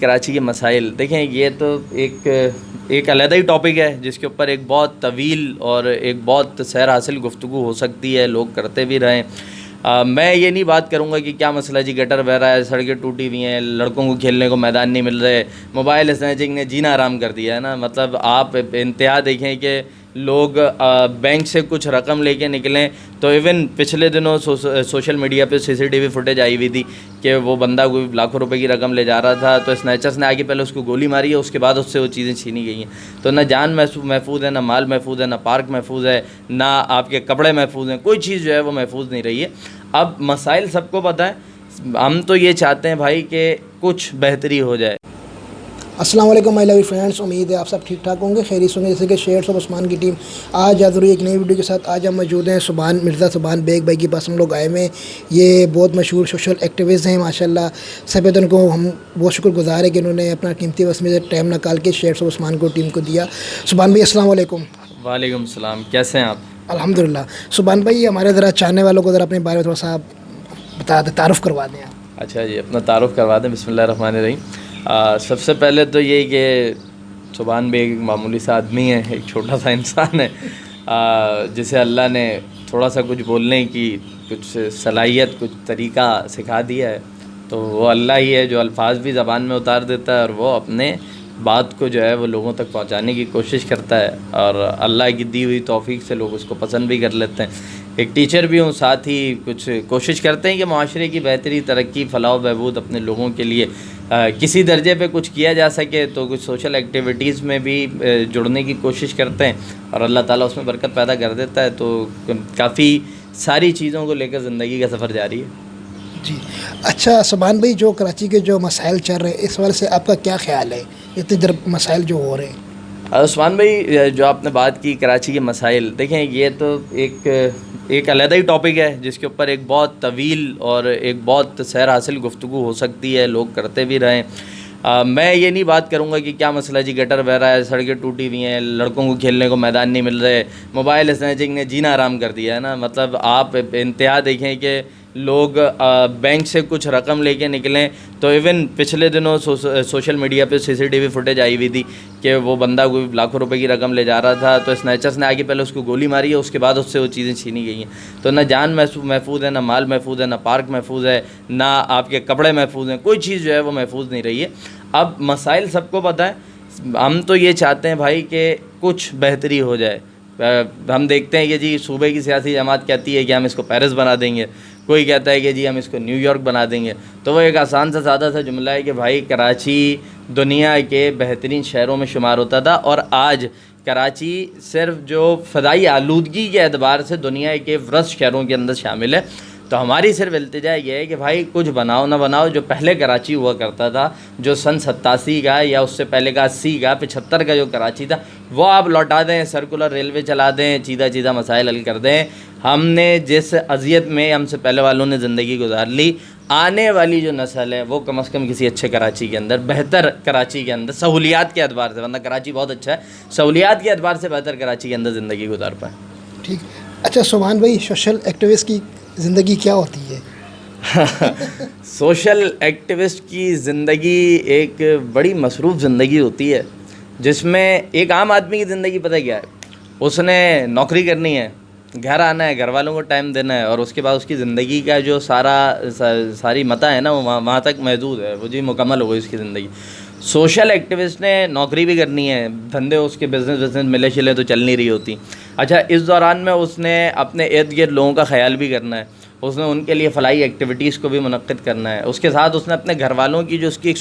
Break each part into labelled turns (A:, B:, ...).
A: کراچی کے مسائل دیکھیں، یہ تو ایک علیحدہ ہی ٹاپک ہے جس کے اوپر ایک بہت طویل اور ایک بہت سیر حاصل گفتگو ہو سکتی ہے، لوگ کرتے بھی رہیں۔ میں یہ نہیں بات کروں گا کہ کیا مسئلہ جی گٹر بہ رہا ہے، سڑکیں ٹوٹی ہوئی ہیں، لڑکوں کو کھیلنے کو میدان نہیں مل رہے، موبائل اسنیچنگ نے جینا آرام کر دیا ہے نا۔ مطلب آپ انتہا دیکھیں کہ لوگ بینک سے کچھ رقم لے کے نکلیں تو ایون پچھلے دنوں سوشل میڈیا پہ CCTV فوٹیج آئی ہوئی تھی کہ وہ بندہ کوئی لاکھوں روپے کی رقم لے جا رہا تھا تو اسنیچرس نے آگے پہلے اس کو گولی ماری ہے، اس کے بعد اس سے وہ چیزیں چھینی گئی ہیں۔ تو نہ جان محفوظ ہے، نہ مال محفوظ ہے، نہ پارک محفوظ ہے، نہ آپ کے کپڑے محفوظ ہیں، کوئی چیز جو ہے وہ محفوظ نہیں رہی ہے۔ اب مسائل سب کو پتہ ہے، ہم تو یہ چاہتے ہیں بھائی کہ کچھ بہتری ہو جائے۔
B: السلام علیکم مائی لولی فرینڈس، امید ہے آپ سب ٹھیک ٹھاک ہوں گے، خیریت ہوں گے۔ جیسے کہ شیئرس آف عثمان کی ٹیم آج حاضر ہوئی ایک نئی ویڈیو کے ساتھ۔ آج ہم موجود ہیں مرزا سبحان بیگ بھائی کے پاس ہم لوگ آئے ہوئے ہیں۔ یہ بہت مشہور سوشل ایکٹیوسٹ ہیں ماشاءاللہ، سب ان کو ہم بہت شکر گزار ہے کہ انہوں نے اپنا قیمتی وقت میں سے ٹائم نکال کے شیئرس آف عثمان کو ٹیم کو دیا۔ سبحان بھائی السلام علیکم۔
A: وعلیکم السلام، کیسے ہیں آپ؟
B: الحمدللہ۔ سبحان بھائی ہمارے ذرا چاہنے والوں کو ذرا اپنے بارے میں تھوڑا سا بتا دیں، تعارف کروا دیں آپ۔
A: اچھا جی، اپنا تعارف کروا دیں۔ بسم اللہ الرحمن الرحیم۔ سب سے پہلے تو یہ کہ سبحان بیگ ایک معمولی سا آدمی ہے، ایک چھوٹا سا انسان ہے جسے اللہ نے تھوڑا سا کچھ بولنے کی کچھ صلاحیت، کچھ طریقہ سکھا دیا ہے۔ تو وہ اللہ ہی ہے جو الفاظ بھی زبان میں اتار دیتا ہے اور وہ اپنے بات کو جو ہے وہ لوگوں تک پہنچانے کی کوشش کرتا ہے، اور اللہ کی دی ہوئی توفیق سے لوگ اس کو پسند بھی کر لیتے ہیں۔ ایک ٹیچر بھی ہوں، ساتھ ہی کچھ کوشش کرتے ہیں کہ معاشرے کی بہتری، ترقی، فلاح و بہبود اپنے لوگوں کے لیے کسی درجے پہ کچھ کیا جا سکے تو کچھ سوشل ایکٹیویٹیز میں بھی جڑنے کی کوشش کرتے ہیں، اور اللہ تعالیٰ اس میں برکت پیدا کر دیتا ہے۔ تو کافی ساری چیزوں کو لے کر زندگی کا سفر جاری ہے۔
B: جی اچھا سبحان بھائی، جو کراچی کے جو مسائل چل رہے ہیں اس وجہ سے آپ کا کیا خیال ہے، اتنے مسائل جو ہو رہے ہیں؟
A: عثمان بھائی، جو آپ نے بات کی کراچی کے مسائل، دیکھیں یہ تو ایک علیحدہ ہی ٹاپک ہے جس کے اوپر ایک بہت طویل اور ایک بہت سیر حاصل گفتگو ہو سکتی ہے، لوگ کرتے بھی رہیں۔ میں یہ نہیں بات کروں گا کہ کیا مسئلہ جی گٹر بہ رہا ہے، سڑکیں ٹوٹی ہوئی ہیں، لڑکوں کو کھیلنے کو میدان نہیں مل رہے، موبائل اسنیچنگ نے جینا آرام کر دیا ہے نا۔ مطلب آپ انتہا دیکھیں کہ لوگ بینک سے کچھ رقم لے کے نکلیں تو ایون پچھلے دنوں سوشل میڈیا پہ CCTV فوٹیج آئی ہوئی تھی کہ وہ بندہ کوئی لاکھوں روپے کی رقم لے جا رہا تھا تو اسنیچرس نے آگے پہلے اس کو گولی ماری ہے، اس کے بعد اس سے وہ چیزیں چھینی گئی ہیں۔ تو نہ جان محفوظ ہے، نہ مال محفوظ ہے، نہ پارک محفوظ ہے، نہ آپ کے کپڑے محفوظ ہیں، کوئی چیز جو ہے وہ محفوظ نہیں رہی ہے۔ اب مسائل سب کو پتہ ہے، ہم تو یہ چاہتے ہیں بھائی کہ کچھ بہتری ہو جائے۔ ہم دیکھتے ہیں کہ جی صوبے کی سیاسی جماعت کہتی ہے کہ ہم اس کو پیرس بنا دیں گے، کوئی کہتا ہے کہ جی ہم اس کو نیو یارک بنا دیں گے۔ تو وہ ایک آسان سا سادہ سا جملہ ہے کہ بھائی کراچی دنیا کے بہترین شہروں میں شمار ہوتا تھا، اور آج کراچی صرف جو فضائی آلودگی کے اعتبار سے دنیا کے ورسٹ شہروں کے اندر شامل ہے۔ تو ہماری صرف التجا یہ ہے کہ بھائی کچھ بناؤ نہ بناؤ، جو پہلے کراچی ہوا کرتا تھا، جو سن 87 کا یا اس سے پہلے کا 80 کا 75 کا جو کراچی تھا، وہ آپ لوٹا دیں، سرکولر ریلوے چلا دیں، چیدہ مسائل حل کر دیں۔ ہم نے جس اذیت میں ہم سے پہلے والوں نے زندگی گزار لی، آنے والی جو نسل ہے وہ کم از کم کسی اچھے کراچی کے اندر، بہتر کراچی کے اندر، سہولیات کے اعتبار سے، ورنہ کراچی بہت اچھا ہے، سہولیات کے اعتبار سے بہتر کراچی کے اندر زندگی گزار پائیں۔
B: ٹھیک۔ اچھا سبحان بھائی، سوشل ایکٹیوسٹ کی زندگی کیا ہوتی ہے؟
A: سوشل ایکٹیوسٹ کی زندگی ایک بڑی مصروف زندگی ہوتی ہے، جس میں ایک عام آدمی کی زندگی پتہ کیا ہے، اس نے نوکری کرنی ہے، گھر آنا ہے، گھر والوں کو ٹائم دینا ہے، اور اس کے بعد اس کی زندگی کا جو ساری متاع ہے نا وہ وہاں تک محدود ہے، وہ جی مکمل ہو گئی اس کی زندگی۔ سوشل ایکٹیوسٹ نے نوکری بھی کرنی ہے، دھندے اس کے بزنس ملے شلے تو چل نہیں رہی ہوتی۔ اچھا اس دوران میں اس نے اپنے ارد گرد لوگوں کا خیال بھی کرنا ہے، اس نے ان کے لیے فلاحی ایکٹیویٹیز کو بھی منعقد کرنا ہے، اس کے ساتھ اس نے اپنے گھر والوں کی جو اس کی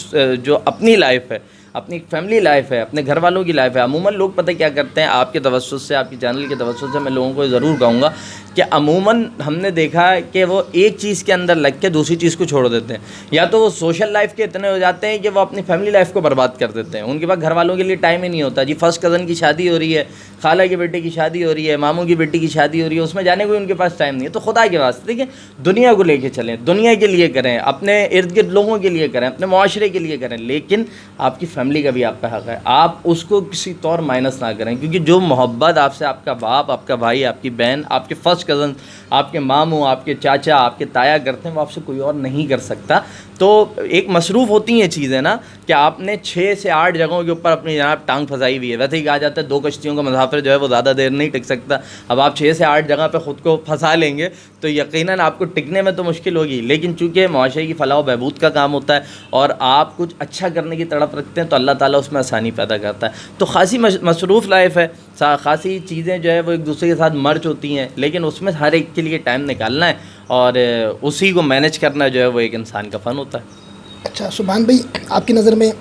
A: جو اپنی لائف ہے، اپنی فیملی لائف ہے، اپنے گھر والوں کی لائف ہے۔ عموماً لوگ پتہ کیا کرتے ہیں، آپ کے توسط سے، آپ کی چینل کے توسط سے میں لوگوں کو ضرور کہوں گا کہ عموماً ہم نے دیکھا ہے کہ وہ ایک چیز کے اندر لگ کے دوسری چیز کو چھوڑ دیتے ہیں، یا تو وہ سوشل لائف کے اتنے ہو جاتے ہیں کہ وہ اپنی فیملی لائف کو برباد کر دیتے ہیں، ان کے پاس گھر والوں کے لیے ٹائم ہی نہیں ہوتا۔ جی فرسٹ کزن کی شادی ہو رہی ہے، خالہ کے بیٹے کی شادی ہو رہی ہے، ماموں کی بیٹی کی شادی ہو رہی ہے، اس میں جانے کو ان کے پاس ٹائم نہیں ہے۔ تو خدا کے واسطے دیکھیں، دنیا کو لے کے چلیں، دنیا کے لیے کریں، اپنے ارد گرد لوگوں کے لیے کریں، اپنے معاشرے کے لیے کریں، لیکن آپ کی فیملی کا بھی آپ پہ حق ہے. آپ اس کو کسی طور مائنس نہ کریں, کیونکہ جو محبت آپ سے آپ کا باپ, آپ کا بھائی, آپ کی بہن, آپ کے فرسٹ کزن, آپ کے ماموں, آپ کے چاچا, آپ کے تایا کرتے ہیں, وہ آپ سے کوئی اور نہیں کر سکتا. تو ایک مصروف ہوتی ہیں چیزیں نا, کہ آپ نے 6 سے 8 جگہوں کے اوپر اپنی جناب ٹانگ پھنسائی ہوئی ہے. ویسے ہی کہا جاتا ہے 2 کشتیوں کا مسافر جو ہے وہ زیادہ دیر نہیں ٹک سکتا. اب آپ 6 سے 8 جگہ پہ خود کو پھنسا لیں گے تو یقیناً آپ کو ٹکنے میں تو مشکل ہوگی, لیکن چونکہ معاشرے کی فلاح و بہبود کا کام ہوتا ہے اور آپ کچھ اچھا کرنے کی تڑپ رکھتے ہیں تو اللہ تعالیٰ اس میں آسانی پیدا کرتا ہے. تو خاصی مصروف لائف ہے, خاصی چیزیں جو ہے وہ ایک دوسرے کے ساتھ مرج ہوتی ہیں, لیکن اس میں ہر ایک کے لیے ٹائم نکالنا ہے اور اسی کو مینیج کرنا جو ہے وہ ایک انسان کا فن ہوتا ہے.
B: اچھا سبحان بھائی, آپ کی نظر میں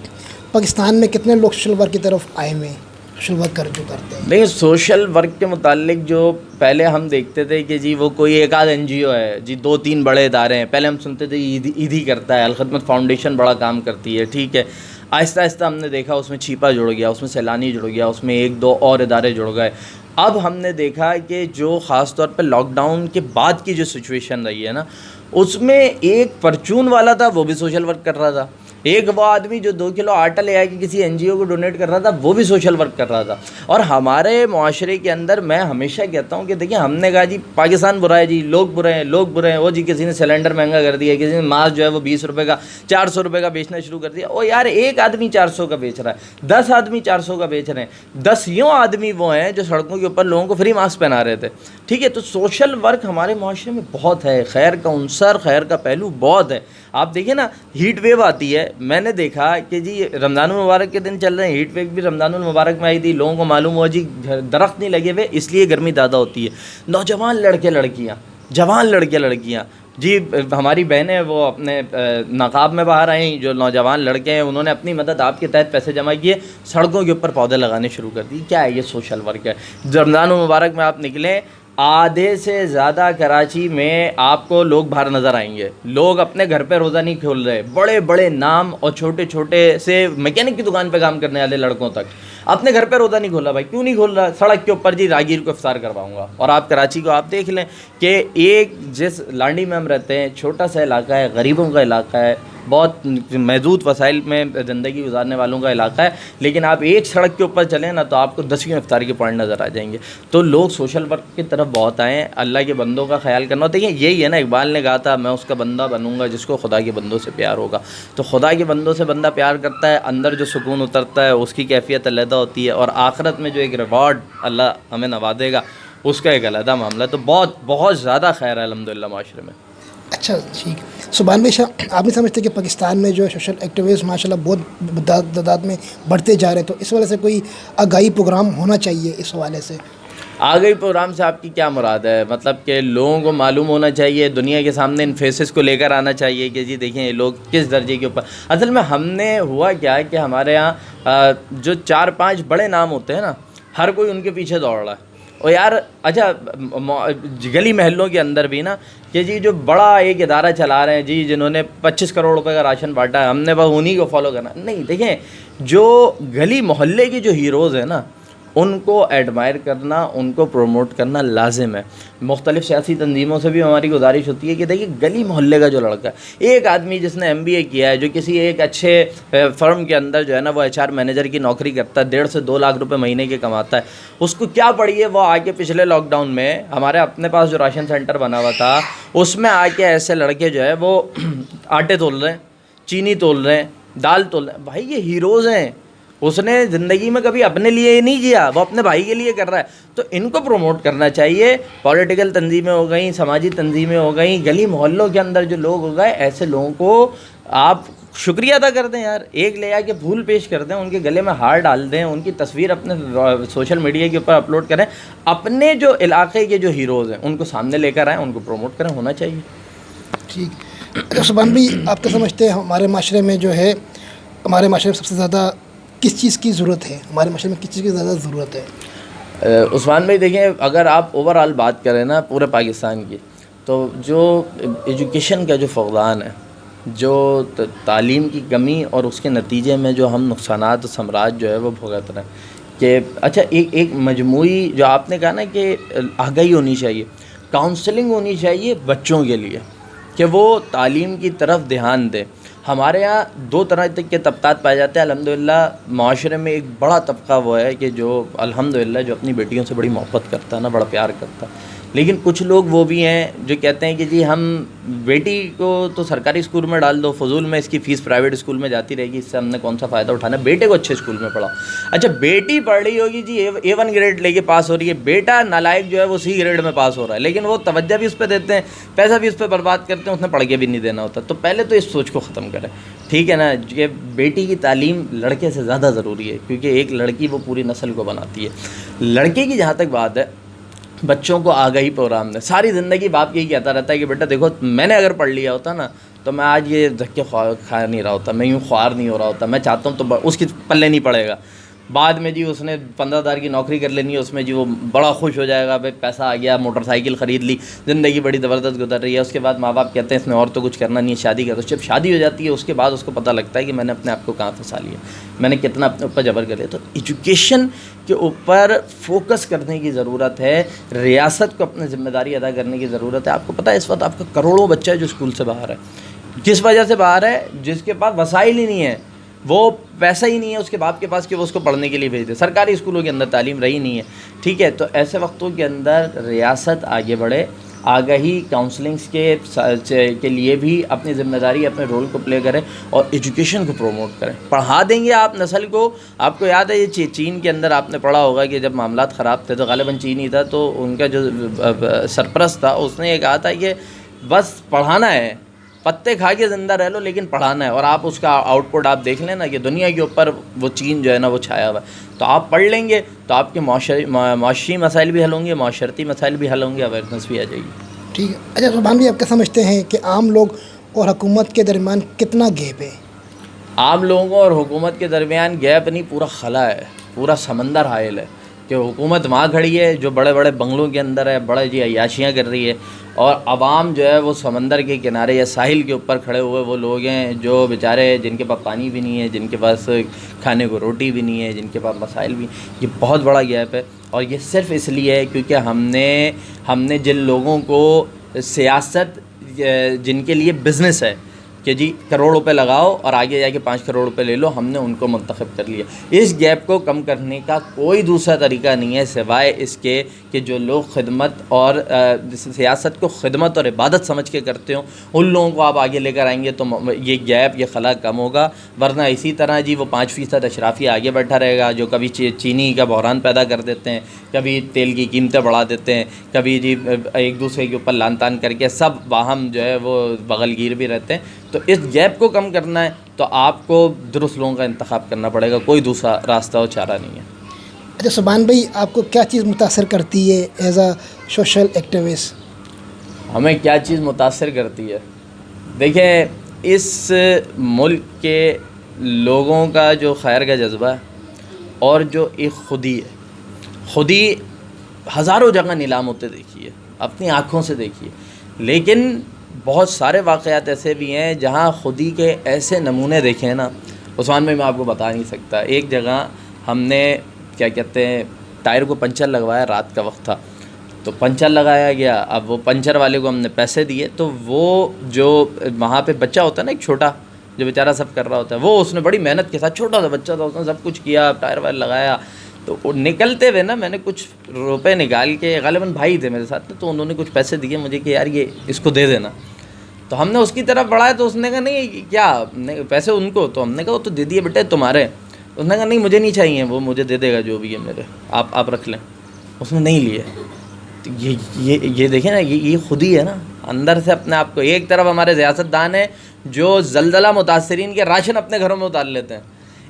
B: پاکستان میں کتنے لوگ سوشل ورک کی طرف آئے ہوئے ہیں, سوشل ورک جو کرتے ہیں؟
A: دیکھیں, سوشل ورک کے متعلق جو پہلے ہم دیکھتے تھے کہ جی وہ کوئی ایک آدھ NGO ہے جی, 2-3 بڑے ادارے ہیں. پہلے ہم سنتے تھے عیدی کرتا ہے, الخدمت فاؤنڈیشن بڑا کام کرتی ہے, ٹھیک ہے. آہستہ آہستہ ہم نے دیکھا اس میں چھیپا جڑ گیا, اس میں سیلانی جڑ گیا, اس میں 1-2 اور ادارے جڑ گئے. اب ہم نے دیکھا کہ جو خاص طور پہ لاک ڈاؤن کے بعد کی جو سچویشن رہی ہے نا, اس میں ایک پرچون والا تھا وہ بھی سوشل ورک کر رہا تھا, ایک وہ آدمی جو 2 کلو آٹا لے آیا کہ کسی NGO کو ڈونیٹ کر رہا تھا وہ بھی سوشل ورک کر رہا تھا. اور ہمارے معاشرے کے اندر میں ہمیشہ کہتا ہوں کہ دیکھیں, ہم نے کہا جی پاکستان برا ہے, جی لوگ برے ہیں, لوگ برے ہیں. وہ جی کسی نے سلنڈر مہنگا کر دیا, کسی نے ماسک جو ہے وہ 20 روپے کا 400 روپے کا بیچنا شروع کر دیا. او یار, ایک آدمی 400 کا بیچ رہا ہے, 10 آدمی 400 کا بیچ رہے ہیں, 10 یوں آدمی وہ ہیں جو سڑکوں کے اوپر لوگوں کو فری ماسک پہنا رہے تھے, ٹھیک ہے. تو سوشل ورک ہمارے معاشرے میں بہت ہے, خیر کا عنصر, خیر کا پہلو بہت ہے. آپ دیکھیں نا, ہیٹ ویو آتی ہے, میں نے دیکھا کہ جی رمضان المبارک کے دن چل رہے ہیں, ہیٹ ویو بھی رمضان المبارک میں آئی تھی. لوگوں کو معلوم ہوا جی درخت نہیں لگے ہوئے اس لیے گرمی زیادہ ہوتی ہے. نوجوان لڑکے لڑکیاں, جوان لڑکے لڑکیاں, جی ہماری بہنیں وہ اپنے نقاب میں باہر آئیں, جو نوجوان لڑکے ہیں انہوں نے اپنی مدد آپ کے تحت پیسے جمع کیے, سڑکوں کے اوپر پودے لگانے شروع کر دی. کیا ہے یہ سوشل ورک ہے. رمضان المبارک میں آپ نکلیں, آدھے سے زیادہ کراچی میں آپ کو لوگ باہر نظر آئیں گے. لوگ اپنے گھر پہ روزہ نہیں کھول رہے, بڑے بڑے نام اور چھوٹے چھوٹے سے میکینک کی دکان پہ کام کرنے والے لڑکوں تک اپنے گھر پہ روزہ نہیں کھولا. بھائی کیوں نہیں کھول رہا؟ سڑک کے اوپر جی راگیر کو افطار کرواؤں گا. اور آپ کراچی کو آپ دیکھ لیں کہ ایک جس لانڈی میں ہم رہتے ہیں, چھوٹا سا علاقہ ہے, غریبوں کا علاقہ ہے, بہت محدود وسائل میں زندگی گزارنے والوں کا علاقہ ہے, لیکن آپ ایک سڑک کے اوپر چلیں نا تو آپ کو 10 افطار کے پوائنٹ نظر آ جائیں گے. تو لوگ سوشل ورک کی طرف بہت آئے ہیں. اللہ کے بندوں کا خیال کرنا ہوتا ہے. یہی ہے نا, اقبال نے کہا تھا میں اس کا بندہ بنوں گا جس کو خدا کے بندوں سے پیار ہوگا. تو خدا کے بندوں سے بندہ پیار کرتا ہے, اندر جو سکون اترتا ہے اس کی کیفیت علیحدہ ہوتی ہے, اور آخرت میں جو ایک ریوارڈ اللہ ہمیں نوازے گا اس کا ایک علیحدہ معاملہ ہے. تو بہت بہت زیادہ خیر ہے الحمدللہ معاشرے میں.
B: اچھا ٹھیک. سبحان بھائی, آپ بھی سمجھتے کہ پاکستان میں جو سوشل ایکٹیویسٹ ماشاء اللہ بہت تعداد میں بڑھتے جا رہے ہیں, تو اس وجہ سے کوئی آگاہی پروگرام ہونا چاہیے اس حوالے سے؟
A: آگاہی پروگرام سے آپ کی کیا مراد ہے؟ مطلب کہ لوگوں کو معلوم ہونا چاہیے, دنیا کے سامنے ان فیسز کو لے کر آنا چاہیے کہ جی دیکھیں یہ لوگ کس درجے کے اوپر. اصل میں ہم نے ہوا کیا ہے کہ ہمارے ہاں جو 4-5 بڑے نام ہوتے ہیں نا, ہر کوئی ان کے پیچھے دوڑ رہا ہے. اور یار اچھا, گلی محلوں کے اندر بھی نا کہ جی جو بڑا ایک ادارہ چلا رہے ہیں جی, جنہوں نے 25 کروڑ روپے کا راشن بانٹا ہے, ہم نے بس انہی کو فالو کرنا نہیں. دیکھیں, جو گلی محلے کے جو ہیروز ہیں نا, ان کو ایڈمائر کرنا, ان کو پروموٹ کرنا لازم ہے. مختلف سیاسی تنظیموں سے بھی ہماری گزارش ہوتی ہے کہ دیکھیے گلی محلے کا جو لڑکا ہے, ایک آدمی جس نے MBA کیا ہے, جو کسی ایک اچھے فرم کے اندر جو ہے نا وہ HR مینیجر کی نوکری کرتا ہے, 1.5 سے 2 لاکھ روپے مہینے کے کماتا ہے, اس کو کیا پڑی ہے وہ آ کے پچھلے لاک ڈاؤن میں ہمارے اپنے پاس جو راشن سینٹر بنا ہوا تھا اس میں آ کے ایسے لڑکے جو ہے وہ آٹے تول رہے ہیں, چینی تول رہے ہیں, دال تول رہے ہیں. بھائی یہ ہیروز ہیں. اس نے زندگی میں کبھی اپنے لیے نہیں کیا, وہ اپنے بھائی کے لیے کر رہا ہے. تو ان کو پروموٹ کرنا چاہیے. پولیٹیکل تنظیمیں ہو گئیں, سماجی تنظیمیں ہو گئیں, گلی محلوں کے اندر جو لوگ ہو گئے, ایسے لوگوں کو آپ شکریہ ادا کر دیں یار. ایک لے آ کے پھول پیش کر دیں, ان کے گلے میں ہار ڈال دیں, ان کی تصویر اپنے سوشل میڈیا کے اوپر اپلوڈ کریں. اپنے جو علاقے کے جو ہیروز ہیں ان کو سامنے لے کر آئیں, ان کو پروموٹ کریں. ہونا چاہیے.
B: ٹھیک. تو سبحان بھائی, آپ کیا سمجھتے ہیں ہمارے معاشرے میں جو ہے, ہمارے معاشرے میں سب سے زیادہ کس چیز کی ضرورت ہے؟ ہمارے معاشرے میں کس چیز کی زیادہ ضرورت ہے؟
A: عثمان بھائی دیکھیں, اگر آپ اوور آل بات کریں نا پورے پاکستان کی, تو جو ایجوکیشن کا جو فقدان ہے, جو تعلیم کی کمی اور اس کے نتیجے میں جو ہم نقصانات و ثمرات جو ہے وہ بھگت رہے ہیں کہ اچھا ایک مجموعی جو آپ نے کہا نا کہ آگاہی ہونی چاہیے, کاؤنسلنگ ہونی چاہیے بچوں کے لیے کہ وہ تعلیم کی طرف دھیان دیں. ہمارے یہاں دو طرح کے طبقات پائے جاتے ہیں الحمدللہ. معاشرے میں ایک بڑا طبقہ وہ ہے کہ جو الحمدللہ جو اپنی بیٹیوں سے بڑی محبت کرتا ہے نا, بڑا پیار کرتا ہے. لیکن کچھ لوگ وہ بھی ہیں جو کہتے ہیں کہ جی ہم بیٹی کو تو سرکاری اسکول میں ڈال دو, فضول میں اس کی فیس پرائیویٹ اسکول میں جاتی رہے گی, اس سے ہم نے کون سا فائدہ اٹھانا, بیٹے کو اچھے اسکول میں پڑھاؤ. اچھا بیٹی پڑھ رہی ہوگی جی A1 گریڈ لے کے پاس ہو رہی ہے, بیٹا نالائق جو ہے وہ C گریڈ میں پاس ہو رہا ہے, لیکن وہ توجہ بھی اس پہ دیتے ہیں, پیسہ بھی اس پہ برباد کرتے ہیں, اس نے پڑھ کے بھی نہیں دینا ہوتا. تو پہلے تو اس سوچ کو ختم کریں, ٹھیک ہے نا, کہ بیٹی کی تعلیم لڑکے سے زیادہ ضروری ہے, کیونکہ ایک لڑکی وہ پوری نسل کو بناتی ہے. لڑکے کی جہاں تک بات ہے, بچوں کو آگاہی پروگرام دیں. ساری زندگی باپ یہی کہتا رہتا ہے کہ بیٹا دیکھو میں نے اگر پڑھ لیا ہوتا نا تو میں آج یہ دھکے کھا نہیں رہا ہوتا, میں یوں خوار نہیں ہو رہا ہوتا. میں چاہتا ہوں تو اس کی پلے نہیں پڑے گا. بعد میں جی اس نے 15,000 کی نوکری کر لینی ہے, اس میں جی وہ بڑا خوش ہو جائے گا, بھائی پیسہ آ گیا, موٹر سائیکل خرید لی, زندگی بڑی زبردست گزر رہی ہے. اس کے بعد ماں باپ کہتے ہیں اس نے اور تو کچھ کرنا نہیں ہے, شادی کر دو. جب شادی ہو جاتی ہے اس کے بعد اس کو پتہ لگتا ہے کہ میں نے اپنے آپ کو کہاں پھنسا لیا, میں نے کتنا اپنے اوپر جبر کر لیا. تو ایجوکیشن کے اوپر فوکس کرنے کی ضرورت ہے, ریاست کو اپنی ذمہ داری ادا کرنے کی ضرورت ہے. آپ کو پتہ ہے اس وقت آپ کا کروڑوں بچہ ہے جو اسکول سے باہر ہے. کس وجہ سے باہر ہے؟ جس کے پاس وسائل ہی نہیں ہے, وہ پیسہ ہی نہیں ہے اس کے باپ کے پاس کہ وہ اس کو پڑھنے کے لیے بھیج دے. سرکاری اسکولوں کے اندر تعلیم رہی نہیں ہے, ٹھیک ہے. تو ایسے وقتوں کے اندر ریاست آگے بڑھے, آگہی کاؤنسلنگس کے لیے بھی اپنی ذمہ داری اپنے رول کو پلے کریں اور ایجوکیشن کو پروموٹ کریں. پڑھا دیں گے آپ نسل کو. آپ کو یاد ہے یہ چین کے اندر آپ نے پڑھا ہوگا کہ جب معاملات خراب تھے تو غالباً چین ہی تھا, تو ان کا جو سرپرست تھا اس نے یہ کہا تھا کہ بس پڑھانا ہے, پتے کھا کے زندہ رہ لو لیکن پڑھانا ہے. اور آپ اس کا آؤٹ پٹ آپ دیکھ لیں نا کہ دنیا کے اوپر وہ چین جو ہے نا وہ چھایا ہوا ہے. تو آپ پڑھ لیں گے تو آپ کے معاشی مسائل بھی حل ہوں گے, معاشرتی مسائل بھی حل ہوں گے, اویئرنیس بھی آ جائے گی.
B: ٹھیک ہے. اچھا سبحان بھی آپ کیا سمجھتے ہیں کہ عام لوگ اور حکومت کے درمیان کتنا گیپ ہے؟
A: عام لوگوں اور حکومت کے درمیان گیپ نہیں, پورا خلا ہے, پورا سمندر حائل ہے. کہ حکومت وہاں کھڑی ہے جو بڑے بڑے بنگلوں کے اندر ہے, بڑے جی عیاشیاں کر رہی ہے, اور عوام جو ہے وہ سمندر کے کنارے یا ساحل کے اوپر کھڑے ہوئے وہ لوگ ہیں جو بیچارے جن کے پاس پانی بھی نہیں ہے, جن کے پاس کھانے کو روٹی بھی نہیں ہے, جن کے پاس مسائل بھی. یہ بہت بڑا گیپ ہے, اور یہ صرف اس لیے ہے کیونکہ ہم نے جن لوگوں کو سیاست جن کے لیے بزنس ہے کہ جی کروڑ روپے لگاؤ اور آگے جا کے 5 کروڑ روپے لے لو, ہم نے ان کو منتخب کر لیا. اس گیپ کو کم کرنے کا کوئی دوسرا طریقہ نہیں ہے سوائے اس کے کہ جو لوگ خدمت اور سیاست کو خدمت اور عبادت سمجھ کے کرتے ہوں ان لوگوں کو آپ آگے لے کر آئیں گے تو یہ گیپ, یہ خلا کم ہوگا. ورنہ اسی طرح جی وہ 5% اشرافی آگے بیٹھا رہے گا جو کبھی چینی کا بحران پیدا کر دیتے ہیں, کبھی تیل کی قیمتیں بڑھا دیتے ہیں, کبھی جی ایک دوسرے کے اوپر لان تان کر کے سب باہم جو ہے وہ بغل گیر بھی رہتے ہیں. تو اس گیپ کو کم کرنا ہے تو آپ کو درست لوگوں کا انتخاب کرنا پڑے گا, کوئی دوسرا راستہ و چارہ نہیں ہے.
B: اچھا سبحان بھائی آپ کو کیا چیز متاثر کرتی ہے ایز اے سوشل ایکٹیوسٹ؟
A: ہمیں کیا چیز متاثر کرتی ہے؟ دیکھیں اس ملک کے لوگوں کا جو خیر کا جذبہ ہے اور جو ایک خودی ہے, خودی ہزاروں جگہ نیلام ہوتے دیکھیے, اپنی آنکھوں سے دیکھیے, لیکن بہت سارے واقعات ایسے بھی ہیں جہاں خودی کے ایسے نمونے دیکھے ہیں نا عثمان بھائی, میں آپ کو بتا نہیں سکتا. ایک جگہ ہم نے کیا کہتے ہیں ٹائر کو پنچر لگوایا, رات کا وقت تھا تو پنچر لگایا گیا. اب وہ پنچر والے کو ہم نے پیسے دیے تو وہ جو وہاں پہ بچہ ہوتا ہے نا ایک چھوٹا جو بیچارہ سب کر رہا ہوتا ہے, وہ اس نے بڑی محنت کے ساتھ, چھوٹا سا بچہ تھا, اس نے سب کچھ کیا, ٹائر وائر لگایا. تو نکلتے ہوئے نا میں نے کچھ روپے نکال کے, غالباً بھائی تھے میرے ساتھ, تو انہوں نے کچھ پیسے دیے مجھے کہ یار یہ اس کو دے دینا. تو ہم نے اس کی طرف بڑھایا تو اس نے کہا نہیں کیا پیسے ان کو, تو ہم نے کہا وہ تو دے دیے بیٹے تمہارے. اس نے کہا نہیں مجھے نہیں چاہیے, وہ مجھے دے دے گا جو بھی ہے میرے, آپ رکھ لیں. اس نے نہیں لیے. تو یہ دیکھیں نا, یہ خودی ہے نا اندر سے اپنے آپ کو. ایک طرف ہمارے سیاستدان ہیں جو زلزلہ متاثرین کے راشن اپنے گھروں میں اتار لیتے ہیں,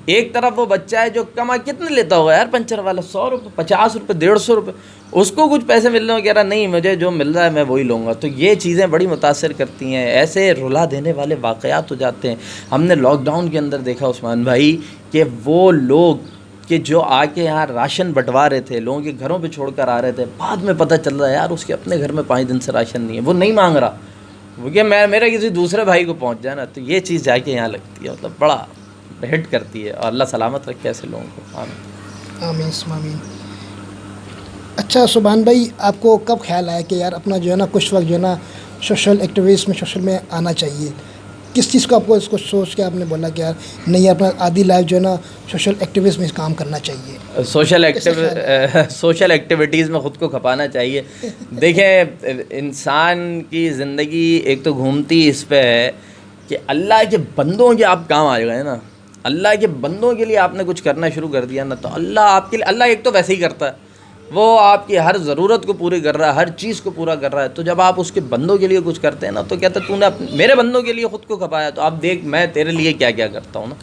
A: ایک طرف وہ بچہ ہے جو کما کتنے لیتا ہوگا یار پنچر والا, 100 روپے, 50 روپے, 150 روپے, اس کو کچھ پیسے مل رہے ہیں, کہہ رہا نہیں مجھے جو مل رہا ہے میں وہی لوں گا. تو یہ چیزیں بڑی متاثر کرتی ہیں, ایسے رلا دینے والے واقعات ہو جاتے ہیں. ہم نے لاک ڈاؤن کے اندر دیکھا عثمان بھائی کہ وہ لوگ کہ جو آ کے یہاں راشن بٹوا رہے تھے, لوگوں کے گھروں پہ چھوڑ کر آ رہے تھے, بعد میں پتہ چل رہا ہے یار اس کے اپنے گھر میں 5 دن سے راشن نہیں ہے, وہ نہیں مانگ رہا, وہ کہ میرا کسی دوسرے بھائی کو پہنچ جائے نا. تو یہ چیز جا کے یہاں لگتی ہے, مطلب بڑا ہٹ کرتی ہے, اور اللہ سلامت رکھے ایسے لوگوں کو.
B: آمین آمین. اچھا سبحان بھائی آپ کو کب خیال آیا کہ یار اپنا جو ہے نا کچھ وقت جو ہے نا سوشل ایکٹیویسٹ میں آنا چاہیے؟ کس چیز کو آپ کو اس کو سوچ کے آپ نے بولا کہ یار نہیں اپنا آدھی لائف جو ہے نا سوشل ایکٹیویٹیز میں کام کرنا چاہیے؟
A: سوشل ایکٹیویٹیز میں خود کو کھپانا چاہیے. دیکھیں انسان کی زندگی ایک تو گھومتی اس پہ ہے کہ اللہ کے بندوں کے آپ کام آ گئے نا, اللہ کے بندوں کے لیے آپ نے کچھ کرنا شروع کر دیا نا, تو اللہ آپ کے لیے, اللہ ایک تو ویسے ہی کرتا ہے, وہ آپ کی ہر ضرورت کو پوری کر رہا ہے, ہر چیز کو پورا کر رہا ہے. تو جب آپ اس کے بندوں کے لیے کچھ کرتے ہیں نا, تو کہتے ہیں تو نے میرے بندوں کے لیے خود کو کھپایا, تو آپ دیکھ میں تیرے لیے کیا کیا کرتا ہوں نا.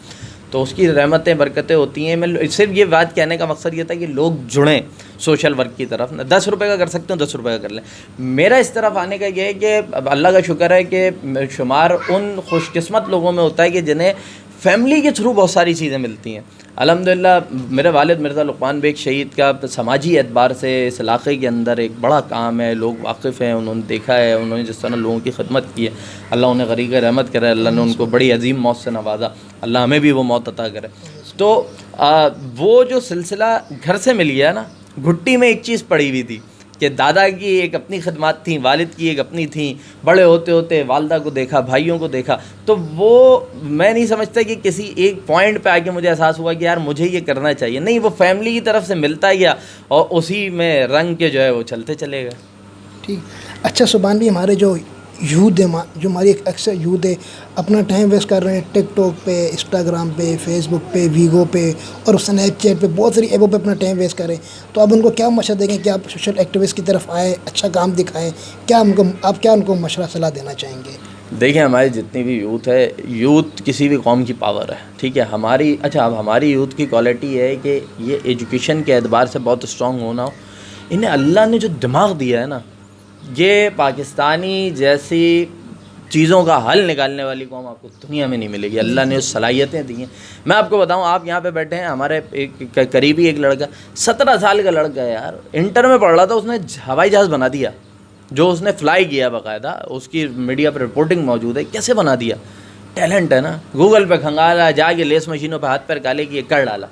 A: تو اس کی رحمتیں برکتیں ہوتی ہیں. میں صرف یہ بات کہنے کا مقصد یہ تھا کہ لوگ جڑیں سوشل ورک کی طرف. 10 روپے کا کر سکتے ہوں 10 روپے کا کر لیں. میرا اس طرف آنے کا یہ ہے کہ اللہ کا شکر ہے کہ شمار ان خوش قسمت لوگوں میں ہوتا ہے کہ جنہیں فیملی کے تھرو بہت ساری چیزیں ملتی ہیں. الحمدللہ میرے والد مرزا لقمان بیگ شہید کا سماجی اعتبار سے اس علاقے کے اندر ایک بڑا کام ہے. لوگ واقف ہیں, انہوں نے دیکھا ہے, انہوں نے جس طرح لوگوں کی خدمت کی ہے, اللہ انہیں غریق رحمت کرے. اللہ نے ان کو بڑی عظیم موت سے نوازا, اللہ ہمیں بھی وہ موت عطا کرے. تو وہ جو سلسلہ گھر سے مل گیا نا, گھٹی میں ایک چیز پڑی ہوئی تھی کہ دادا کی ایک اپنی خدمات تھیں, والد کی ایک اپنی تھیں, بڑے ہوتے ہوتے والدہ کو دیکھا, بھائیوں کو دیکھا. تو وہ میں نہیں سمجھتا کہ کسی ایک پوائنٹ پہ آ کے مجھے احساس ہوا کہ یار مجھے یہ کرنا چاہیے. نہیں, وہ فیملی کی طرف سے ملتا گیا اور اسی میں رنگ کے جو ہے وہ چلتے چلے گئے.
B: ٹھیک. اچھا سبحان بھی ہمارے جو یوتھ ہے, جو ہماری ایک اکثر یوتھ ہے اپنا ٹائم ویسٹ کر رہے ہیں ٹک ٹاک پہ, انسٹاگرام پہ, فیس بک پہ, ویگو پہ اور اسنیپ چیٹ پہ, بہت ساری ایپوں پہ اپنا ٹائم ویسٹ کریں. تو آپ ان کو کیا مشورہ دیں گے کہ آپ سوشل ایکٹیویسٹ کی طرف آئیں, اچھا کام دکھائیں؟ آپ کیا ان کو مشورہ صلاح دینا چاہیں گے؟
A: دیکھیں ہماری جتنی بھی یوتھ ہے, یوتھ کسی بھی قوم کی پاور ہے. ٹھیک ہے, اب ہماری یوتھ کی کوالٹی ہے کہ یہ ایجوکیشن کے اعتبار سے بہت اسٹرانگ ہونا ہو. انہیں اللہ نے جو دماغ دیا ہے نا, یہ پاکستانی جیسی چیزوں کا حل نکالنے والی قوم آپ کو دنیا میں نہیں ملے گی. اللہ نے اس صلاحیتیں دی ہیں. میں آپ کو بتاؤں, آپ یہاں پہ بیٹھے ہیں, ہمارے ایک قریبی ایک لڑکا 17 سال کا لڑکا ہے یار, انٹر میں پڑھ رہا تھا, اس نے ہوائی جہاز بنا دیا, جو اس نے فلائی کیا باقاعدہ, اس کی میڈیا پر رپورٹنگ موجود ہے. کیسے بنا دیا؟ ٹیلنٹ ہے نا, گوگل پہ کھنگالا, جا کے لیس مشینوں پہ ہاتھ پیر کالے کیے, کر ڈالا.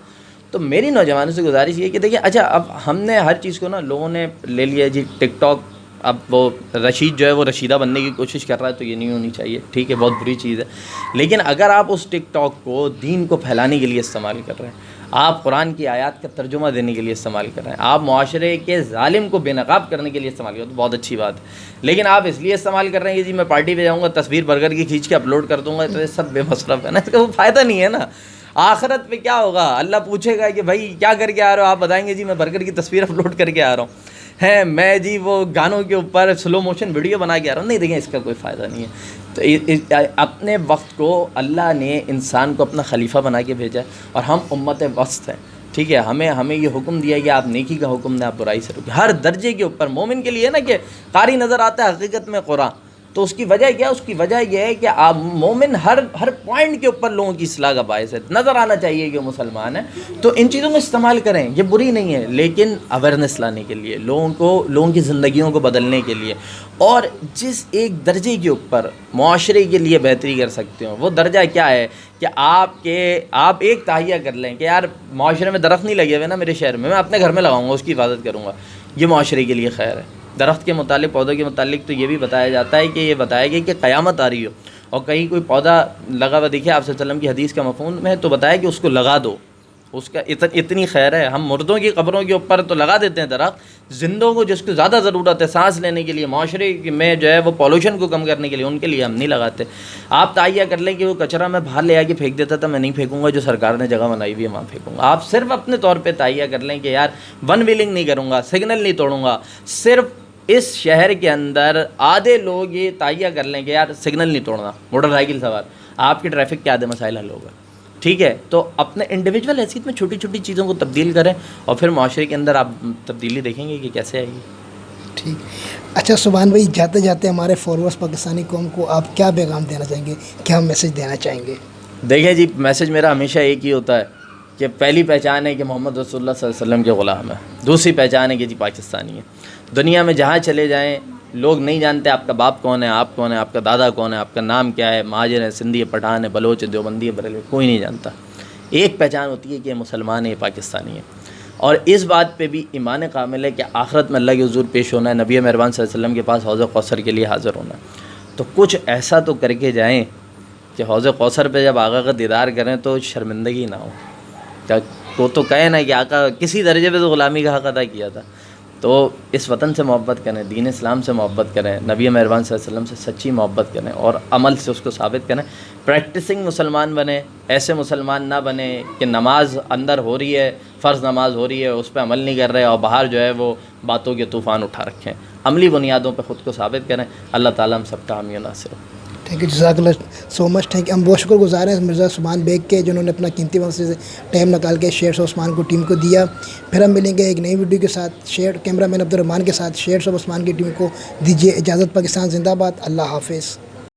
A: تو میری نوجوانوں سے گزارش یہ ہے کہ دیکھیں, اچھا اب ہم نے ہر چیز کو نا لوگوں نے لے لیا جی ٹک ٹاک. اب وہ رشید جو ہے وہ رشیدہ بننے کی کوشش کر رہا ہے, تو یہ نہیں ہونی چاہیے. ٹھیک ہے, بہت بری چیز ہے. لیکن اگر آپ اس ٹک ٹاک کو دین کو پھیلانے کے لیے استعمال کر رہے ہیں, آپ قرآن کی آیات کا ترجمہ دینے کے لیے استعمال کر رہے ہیں, آپ معاشرے کے ظالم کو بے نقاب کرنے کے لیے استعمال کر رہے ہیں, تو بہت اچھی بات ہے. لیکن آپ اس لیے استعمال کر رہے ہیں کہ جی میں پارٹی پہ جاؤں گا, تصویر برگر کی کھینچ کے اپلوڈ کر دوں گا, تو یہ سب بے مصرف ہے نا, اس کا کوئی فائدہ نہیں ہے نا. آخرت پہ کیا ہوگا؟ اللہ پوچھے گا کہ بھائی کیا کر کے آ رہے ہو؟ آپ بتائیں گے جی میں برگر کی تصویر اپلوڈ کر کے آ رہا ہوں, میں جی وہ گانوں کے اوپر سلو موشن ویڈیو بنا کے آ رہا ہوں. نہیں, دیکھیں اس کا کوئی فائدہ نہیں ہے. تو اپنے وقت کو اللہ نے انسان کو اپنا خلیفہ بنا کے بھیجا ہے, اور ہم امت وسط ہیں. ٹھیک ہے, ہمیں یہ حکم دیا کہ آپ نیکی کا حکم دیں, آپ برائی سے روکیں. ہر درجے کے اوپر مومن کے لیے نا کہ قاری نظر آتا ہے حقیقت میں قرآن, تو اس کی وجہ کیا؟ اس کی وجہ یہ ہے کہ آپ مومن ہر پوائنٹ کے اوپر لوگوں کی اصلاح کا باعث ہے. نظر آنا چاہیے کہ وہ مسلمان ہیں. تو ان چیزوں کو استعمال کریں, یہ بری نہیں ہے, لیکن اویئرنیس لانے کے لیے, لوگوں کی زندگیوں کو بدلنے کے لیے. اور جس ایک درجے کے اوپر معاشرے کے لیے بہتری کر سکتے ہو, وہ درجہ کیا ہے کہ آپ ایک تہیہ کر لیں کہ یار معاشرے میں درخت نہیں لگے ہوئے نا میرے شہر میں اپنے گھر میں لگاؤں گا, اس کی حفاظت کروں گا, یہ معاشرے کے لیے خیر ہے. درخت کے متعلق, پودوں کے متعلق تو یہ بھی بتایا جاتا ہے کہ یہ بتایا گیا کہ قیامت آ رہی ہو اور کہیں کوئی پودا لگا ہوا دیکھے, آپ صلی اللہ علیہ وسلم کی حدیث کا مفہوم ہے, تو بتایا کہ اس کو لگا دو, اس کا اتنی خیر ہے. ہم مردوں کی قبروں کے اوپر تو لگا دیتے ہیں درخت, زندوں کو جس کو زیادہ ضرورت ہے سانس لینے کے لیے, معاشرے میں جو ہے وہ پولوشن کو کم کرنے کے لیے, ان کے لیے ہم نہیں لگاتے. آپ تہیہ کر لیں کہ وہ کچرا میں باہر لے آ کے پھینک دیتا تھا, میں نہیں پھینکوں گا, جو سرکار نے جگہ بنائی ہوئی ہے وہاں پھینکوں گا. آپ صرف اپنے طور پہ تہیہ کر لیں کہ یار ون ویلنگ نہیں کروں گا, سگنل نہیں توڑوں گا. صرف اس شہر کے اندر آدھے لوگ یہ تہیہ کر لیں کہ یار سگنل نہیں توڑنا, موٹر سائیکل سوار, آپ کے ٹریفک کے آدھے مسائل حل ہوگا. ٹھیک ہے, تو اپنے انڈیویجول حیثیت میں چھوٹی چھوٹی چیزوں کو تبدیل کریں, اور پھر معاشرے کے اندر آپ تبدیلی دیکھیں گے کہ کیسے آئے گی.
B: ٹھیک. اچھا سبحان بھائی, جاتے جاتے ہمارے فالوورس پاکستانی قوم کو آپ کیا پیغام دینا چاہیں گے, کیا میسج دینا چاہیں گے؟
A: دیکھیں جی, میسج میرا ہمیشہ ایک ہی ہوتا ہے کہ پہلی پہچان ہے کہ محمد رسول اللہ صلی اللہ علیہ وسلم کے غلام ہے, دوسری پہچان ہے کہ جی پاکستانی ہے. دنیا میں جہاں چلے جائیں لوگ نہیں جانتے آپ کا باپ کون ہے, آپ کون ہے, آپ کا دادا کون ہے, آپ کا نام کیا ہے, مہاجر ہے, سندھی ہے, پٹھان ہے, بلوچ ہے, دیوبندی ہے, بریلوی, کوئی نہیں جانتا. ایک پہچان ہوتی ہے کہ یہ مسلمان ہے, یہ پاکستانی ہے. اور اس بات پہ بھی ایمان کامل ہے کہ آخرت میں اللہ کے حضور پیش ہونا ہے, نبی مہربان صلی اللہ علیہ وسلم کے پاس حوض کوثر کے لیے حاضر ہونا ہے. تو کچھ ایسا تو کر کے جائیں کہ حوض کوثر پہ جب آقا کا دیدار کریں تو شرمندگی نہ ہو. وہ تو کہے نا کہ آقا کسی درجے پہ تو غلامی کا حق ادا کیا تھا. تو اس وطن سے محبت کریں, دین اسلام سے محبت کریں, نبی مہربان صلی اللہ علیہ وسلم سے سچی محبت کریں اور عمل سے اس کو ثابت کریں. پریکٹسنگ مسلمان بنیں, ایسے مسلمان نہ بنیں کہ نماز اندر ہو رہی ہے, فرض نماز ہو رہی ہے, اس پہ عمل نہیں کر رہے اور باہر جو ہے وہ باتوں کے طوفان اٹھا رکھیں. عملی بنیادوں پہ خود کو ثابت کریں. اللہ تعالیٰ ہم سب کا حامی و ناصر ہو.
B: تھینک یو, جزاک اللہ سو مچ. Thank you. ہم بہت شکر گزار ہیں مرزا سبحان بیگ کے, جنہوں نے اپنا قیمتی وقت سے ٹائم نکال کے شیئرس آف عثمان کو ٹیم کو دیا. پھر ہم ملیں گے ایک نئی ویڈیو کے ساتھ. کیمرہ مین عبد الرحمان کے ساتھ شیئرس آف عثمان کی ٹیم کو دیجیے اجازت. پاکستان زندہ باد. اللہ حافظ.